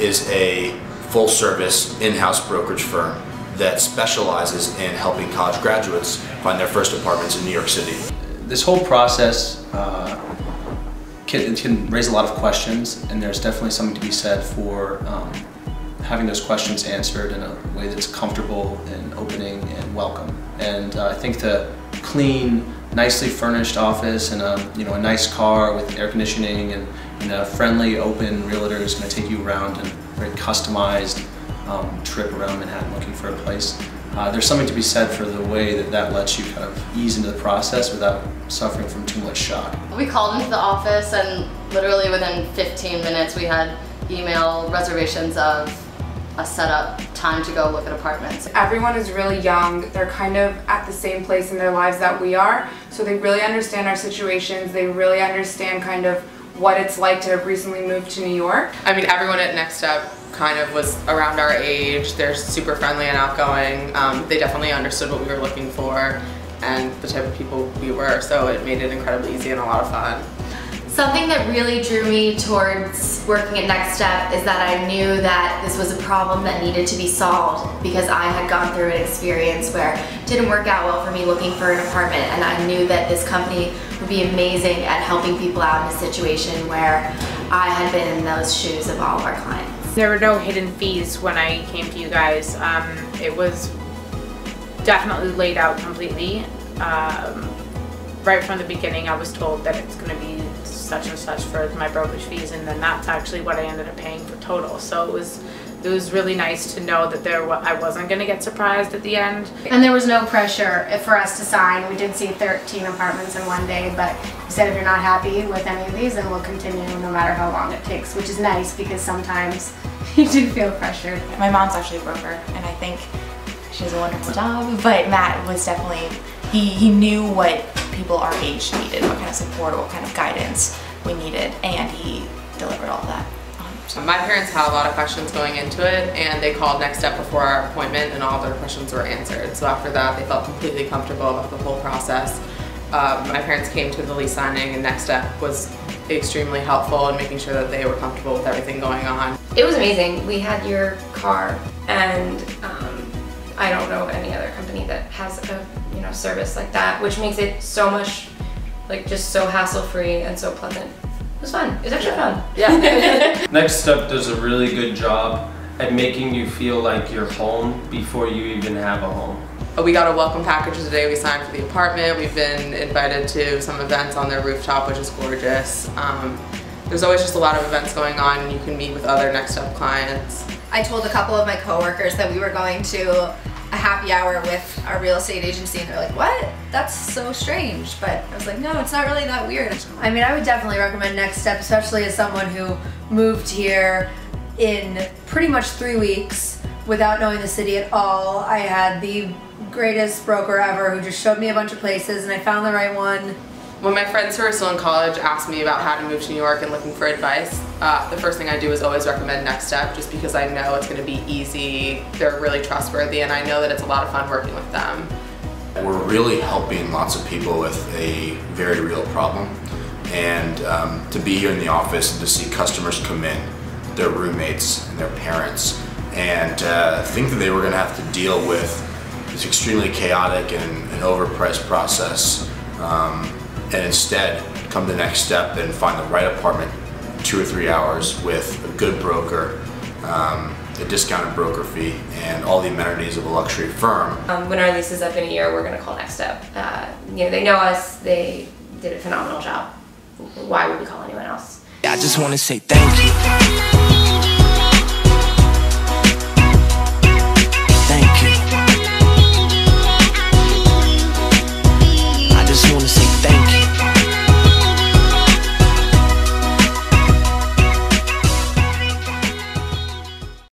is a full-service in-house brokerage firm that specializes in helping college graduates find their first apartments in New York City. This whole process can raise a lot of questions, and there's definitely something to be said for having those questions answered in a way that's comfortable and opening and welcome. And I think the clean, nicely furnished office and a nice car with air conditioning and a friendly, open realtor who's going to take you around in a very customized trip around Manhattan looking for a place. There's something to be said for the way that lets you kind of ease into the process without suffering from too much shock. We called into the office and literally within 15 minutes we had email reservations of a setup time to go look at apartments. Everyone is really young. They're kind of at the same place in their lives that we are, so they really understand our situations. They really understand kind of what it's like to have recently moved to New York. I mean, everyone at Next Step kind of was around our age. They're super friendly and outgoing. They definitely understood what we were looking for and the type of people we were, so it made it incredibly easy and a lot of fun. Something that really drew me towards working at Next Step is that I knew that this was a problem that needed to be solved because I had gone through an experience where it didn't work out well for me looking for an apartment, and I knew that this company would be amazing at helping people out in a situation where I had been in those shoes of all of our clients. There were no hidden fees when I came to you guys. It was definitely laid out completely. Right from the beginning I was told that it's going to be such and such for my brokerage fees, and then that's actually what I ended up paying for total. So it was really nice to know that I wasn't going to get surprised at the end. And there was no pressure for us to sign. We did see 13 apartments in one day, but you said if you're not happy with any of these, then we'll continue no matter how long it takes, which is nice because sometimes you do feel pressured. My mom's actually a broker, and I think she does a wonderful job, but Matt was definitely, he knew what people our age needed, what kind of support, what kind of guidance we needed, and he delivered all of that. So my parents had a lot of questions going into it, and they called Next Step before our appointment, and all their questions were answered. So after that, they felt completely comfortable about the whole process. My parents came to the lease signing, and Next Step was extremely helpful in making sure that they were comfortable with everything going on. It was amazing. We had your car, and I don't know any other company that has a service like that, which makes it so much, just so hassle-free and so pleasant. It was fun. It was actually fun. Yeah. Next Step does a really good job at making you feel like you're home before you even have a home. We got a welcome package the day we signed for the apartment. We've been invited to some events on their rooftop, which is gorgeous. There's always just a lot of events going on, and you can meet with other Next Step clients. I told a couple of my coworkers that we were going to a happy hour with our real estate agency, and they're like, what? That's so strange. But I was like, no, it's not really that weird. I mean, I would definitely recommend Next Step, especially as someone who moved here in pretty much 3 weeks without knowing the city at all. I had the greatest broker ever who just showed me a bunch of places, and I found the right one. When my friends who are still in college ask me about how to move to New York and looking for advice, the first thing I do is always recommend Next Step, just because I know it's going to be easy, they're really trustworthy, and I know that it's a lot of fun working with them. We're really helping lots of people with a very real problem, and to be here in the office and to see customers come in, their roommates and their parents, and think that they were going to have to deal with this extremely chaotic and overpriced process. And instead come the Next Step and find the right apartment 2 or 3 hours with a good broker, a discounted broker fee, and all the amenities of a luxury firm. When our lease is up in a year, we're going to call Next Step. They know us. They did a phenomenal job. Why would we call anyone else? I just want to say thank you.